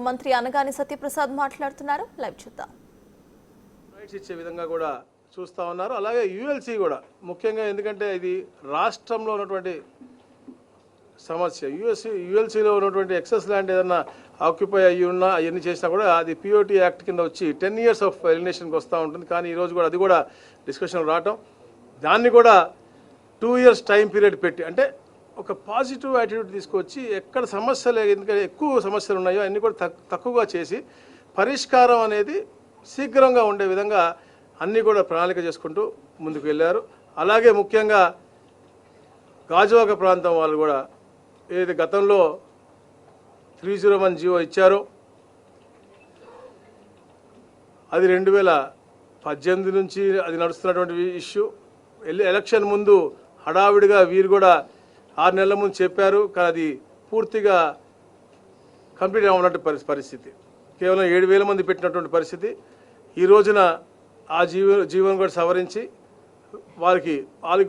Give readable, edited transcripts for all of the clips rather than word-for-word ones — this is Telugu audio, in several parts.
మంత్రి అనగాని సత్యప్రసాద్ మాట్లాడుతున్నారు. లైవ్ చూద్దాం. రైట్స్ ఇచ్చే విధంగా కూడా చూస్తూ ఉన్నారు. అలాగే యూఎల్సీ కూడా ముఖ్యంగా, ఎందుకంటే ఇది రాష్ట్రంలో ఉన్నటువంటి సమస్య. యూఎల్సీలో ఉన్నటువంటి ఎక్సెస్ ల్యాండ్ ఏదన్నా ఆక్యుపై అయ్యి ఉన్నా అవన్నీ చేసినా కూడా అది పిఓటి యాక్ట్ కింద వచ్చి 10 years ఆఫ్ ఎలిమినేషన్కి వస్తూ ఉంటుంది. కానీ ఈరోజు కూడా అది కూడా డిస్కషన్ రావటం, దాన్ని కూడా 2 years టైం పీరియడ్ పెట్టి, అంటే ఒక పాజిటివ్ యాటిట్యూడ్ తీసుకొచ్చి ఎక్కడ సమస్యలు, ఎందుకంటే ఎక్కువ సమస్యలు ఉన్నాయో అన్నీ కూడా తక్కువగా చేసి పరిష్కారం అనేది శీఘ్రంగా ఉండే విధంగా అన్నీ కూడా ప్రణాళిక చేసుకుంటూ ముందుకు వెళ్ళారు. అలాగే ముఖ్యంగా గాజువాక ప్రాంతం వాళ్ళు కూడా ఏదైతే గతంలో 301 జీవో ఇచ్చారో అది 2018 నుంచి అది నడుస్తున్నటువంటి ఇష్యూ. ఎలక్షన్ ముందు హడావిడిగా వీరు కూడా 6 నెలల ముందు చెప్పారు, కానీ అది పూర్తిగా కంప్లీట్ అవ్వనట్టు పరిస్థితి. కేవలం 7,000 మంది పెట్టినటువంటి పరిస్థితి. ఈ రోజున ఆ జీవోను కూడా సవరించి వాళ్ళకి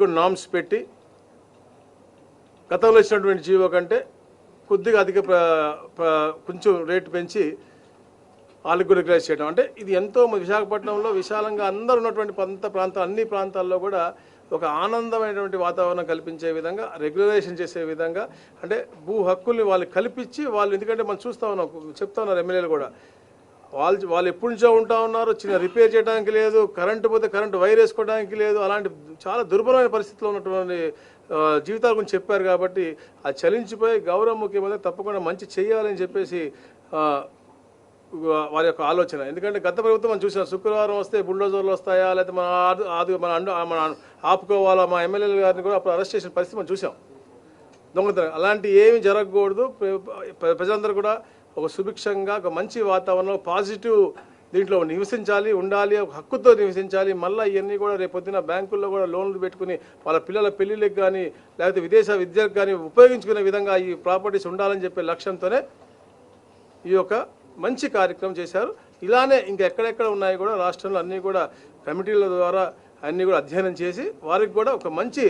కూడా నామ్స్ పెట్టి గతంలో ఇచ్చినటువంటి జీవో కంటే కొద్దిగా అధిక కొంచెం రేటు పెంచి వాళ్ళకి కూడా రికగ్నైజ్ చేయడం. అంటే ఇది ఎంతో విశాఖపట్నంలో విశాలంగా అందరూ ఉన్నటువంటి అన్ని ప్రాంతాల్లో కూడా ఒక ఆనందమైనటువంటి వాతావరణం కల్పించే విధంగా, రెగ్యులరైజేషన్ చేసే విధంగా, అంటే భూ హక్కుల్ని వాళ్ళు కల్పించి వాళ్ళు, ఎందుకంటే మనం చూస్తూ ఉన్నాం, చెప్తా ఉన్నారు ఎమ్మెల్యేలు కూడా, వాళ్ళు ఎప్పటి నుంచో ఉంటా ఉన్నారు, చిన్న రిపేర్ చేయడానికి లేదు, కరెంటు పోతే కరెంటు వైర్ వేసుకోవడానికి లేదు, అలాంటి చాలా దుర్భరమైన పరిస్థితిలో ఉన్నటువంటి జీవితాల గురించి చెప్పారు. కాబట్టి అది చలించిపోయి గౌరవ ముఖ్యమంత్రి తప్పకుండా మంచి చేయాలని చెప్పేసి వారి యొక్క ఆలోచన. ఎందుకంటే గత ప్రభుత్వం మనం చూసాం, శుక్రవారం వస్తే బుల్డోజర్లు వస్తాయా, లేకపోతే మన ఆపుకోవాలా, మా ఎమ్మెల్యేల గారిని కూడా అప్పుడు అరెస్ట్ చేసిన పరిస్థితి మనం చూసాం. దొంగతనం అలాంటి ఏమి జరగకూడదు. ప్రజలందరూ కూడా ఒక సుభిక్షంగా ఒక మంచి వాతావరణంలో పాజిటివ్ దీంట్లో నివసించాలి, ఉండాలి, ఒక హక్కుతో నివసించాలి. మళ్ళీ ఇవన్నీ కూడా రేపొద్దున బ్యాంకుల్లో కూడా లోన్లు పెట్టుకుని వాళ్ళ పిల్లల పెళ్లిళ్ళకి కానీ లేకపోతే విదేశ విద్యకు కానీ ఉపయోగించుకునే విధంగా ఈ ప్రాపర్టీస్ ఉండాలని చెప్పే లక్ష్యంతోనే ఈ యొక్క మంచి కార్యక్రమం చేశారు. ఇలానే ఇంకా ఎక్కడెక్కడ ఉన్నాయి కూడా రాష్ట్రంలో అన్నీ కూడా కమిటీల ద్వారా అన్నీ కూడా అధ్యయనం చేసి వారికి కూడా ఒక మంచి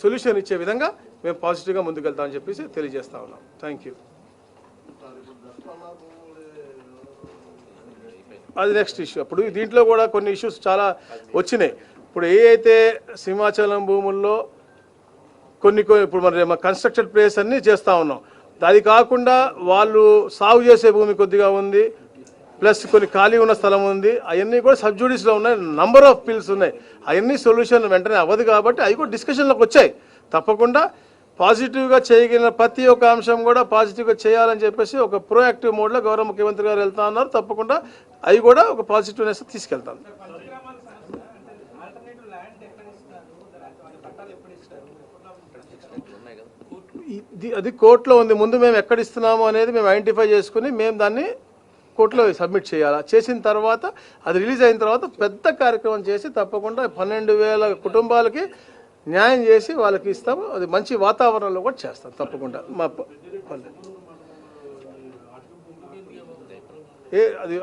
సొల్యూషన్ ఇచ్చే విధంగా మేము పాజిటివ్గా ముందుకెళ్తామని చెప్పేసి తెలియజేస్తా ఉన్నాం. Thank you. అది నెక్స్ట్ ఇష్యూ. అప్పుడు దీంట్లో కూడా కొన్ని ఇష్యూస్ చాలా వచ్చినాయి. ఇప్పుడు ఏ అయితే సింహాచలం భూముల్లో కొన్ని ఇప్పుడు మన కన్స్ట్రక్టెడ్ ప్లేస్ అన్నీ చేస్తూ ఉన్నాం. అది కాకుండా వాళ్ళు సాగు చేసే భూమి కొద్దిగా ఉంది, ప్లస్ కొన్ని ఖాళీ ఉన్న స్థలం ఉంది, అవన్నీ కూడా సబ్జుడీస్లో ఉన్నాయి, నంబర్ ఆఫ్ బిల్స్ ఉన్నాయి. అవన్నీ సొల్యూషన్ వెంటనే అవ్వదు కాబట్టి అవి కూడా డిస్కషన్లోకి వచ్చాయి. తప్పకుండా పాజిటివ్గా చేయగలిగిన ప్రతి ఒక్క అంశం కూడా పాజిటివ్గా చేయాలని చెప్పేసి ఒక ప్రోయాక్టివ్ మోడ్లో గౌరవ ముఖ్యమంత్రి గారు వెళ్తా ఉన్నారు. తప్పకుండా అవి కూడా ఒక పాజిటివ్నెస్ తీసుకెళ్తాను. అది కోర్టులో ఉంది. ముందు మేము ఎక్కడ ఇస్తున్నాము అనేది మేము ఐడెంటిఫై చేసుకుని మేము దాన్ని కోర్టులో సబ్మిట్ చేయాలి. చేసిన తర్వాత అది రిలీజ్ అయిన తర్వాత పెద్ద కార్యక్రమం చేసి తప్పకుండా 12,000 కుటుంబాలకి న్యాయం చేసి వాళ్ళకి ఇస్తాము. అది మంచి వాతావరణంలో కూడా చేస్తాం తప్పకుండా. మా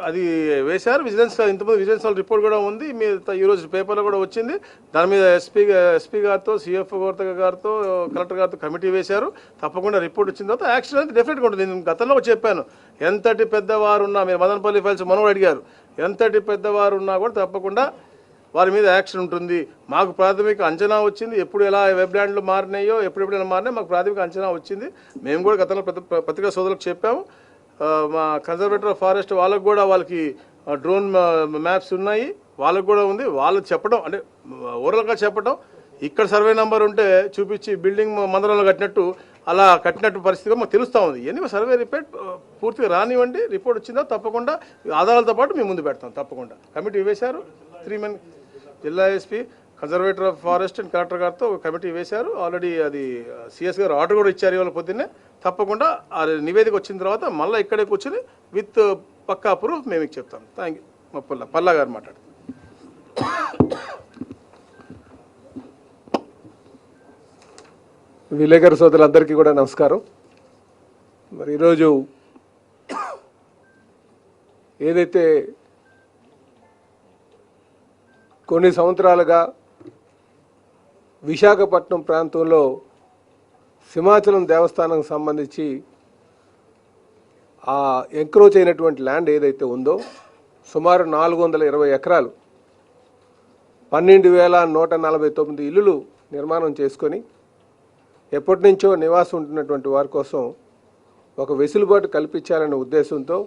అది వేశారు విజిలెన్స్, ఇంతకుముందు విజిలెన్స్ వాళ్ళ రిపోర్ట్ కూడా ఉంది. ఈరోజు పేపర్లో కూడా వచ్చింది. దాని మీద ఎస్పీ గారితో, సిఎఫ్ గారితో, కలెక్టర్ గారితో కమిటీ వేశారు. తప్పకుండా రిపోర్ట్ వచ్చిన తర్వాత యాక్షన్ అనేది డెఫినెట్గా ఉంటుంది. నేను గతంలో చెప్పాను, ఎంతటి పెద్దవారు ఉన్నా, మీరు మదనపల్లి ఫైల్స్ మనోడు అడిగారు, ఎంతటి పెద్దవారు ఉన్నా కూడా తప్పకుండా వారి మీద యాక్షన్ ఉంటుంది. మాకు ప్రాథమిక అంచనా వచ్చింది. ఎప్పుడు ఎలా వెబ్ ల్యాండ్లు మారినాయో, ఎప్పుడెప్పుడు మారినాయో మాకు ప్రాథమిక అంచనా వచ్చింది. మేము కూడా గతంలో పత్రికా సోదరులకు చెప్పాము. మా కన్జర్వేటర్ ఆఫ్ ఫారెస్ట్ వాళ్ళకు కూడా వాళ్ళకి డ్రోన్ మ్యాప్స్ ఉన్నాయి, వాళ్ళకు కూడా ఉంది. వాళ్ళు చెప్పడం అంటే ఓరల్గా చెప్పడం, ఇక్కడ సర్వే నెంబర్ ఉంటే చూపించి బిల్డింగ్ మందిరంలో కట్టినట్టు అలా కట్టినట్టు పరిస్థితిగా మాకు తెలుస్తూ ఉంది. ఇవన్నీ సర్వే రిపోర్ట్ పూర్తిగా రానివ్వండి. రిపోర్ట్ వచ్చిందా తప్పకుండా ఆధారాలతో పాటు మేము ముందు పెడతాం. తప్పకుండా కమిటీ వేశారు. 3 men జిల్లా SP, conservator of forest and collector గారితో ఒక కమిటీ వేశారు. ఆల్రెడీ అది సిఎస్ గారు ఆర్డర్ కూడా ఇచ్చారు ఇవాళ పొద్దున్నే. తప్పకుండా ఆ నివేదిక వచ్చిన తర్వాత మళ్ళీ ఇక్కడే కూర్చొని విత్ పక్కా ప్రూఫ్ మేము చెప్తాం. Thank you. మా పల్లా గారు మాట్లాడు. విలేకరు సోదరులందరికీ కూడా నమస్కారం. మరి ఈరోజు ఏదైతే కొన్ని సంవత్సరాలుగా విశాఖపట్నం ప్రాంతంలో సింహాచలం దేవస్థానం సంబంధించి ఆ ఎంక్రోచ్ అయినటువంటి ల్యాండ్ ఏదైతే ఉందో సుమారు 420 ఎకరాలు 12,149 ఇల్లులు నిర్మాణం చేసుకొని ఎప్పటి నుంచో నివాసం ఉంటున్నటువంటి వారి కోసం ఒక వెసులుబాటు కల్పించాలనే ఉద్దేశంతో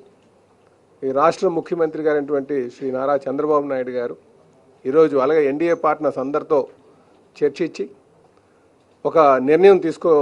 ఈ రాష్ట్ర ముఖ్యమంత్రి గారైనటువంటి శ్రీ నారా చంద్రబాబు నాయుడు గారు ఈరోజు అలాగే ఎన్డీఏ పార్ట్నర్స్ అందరితో చర్చించి ఒక నిర్ణయం తీసుకో